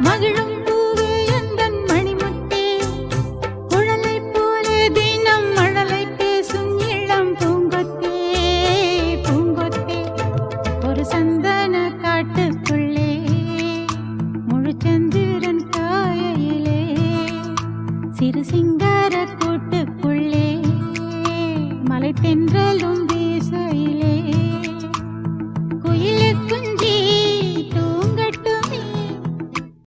மகிழும் பூவே எந்தன் மணிமுத்தே குழலை போலே தினம் மழலை பேசும் இளம் பூங்கொத்தே பூங்கொத்தே ஒரு சந்தன காட்டுக்குள்ளே முழுச்சந்திரன் காயிலே சிறு சிங்க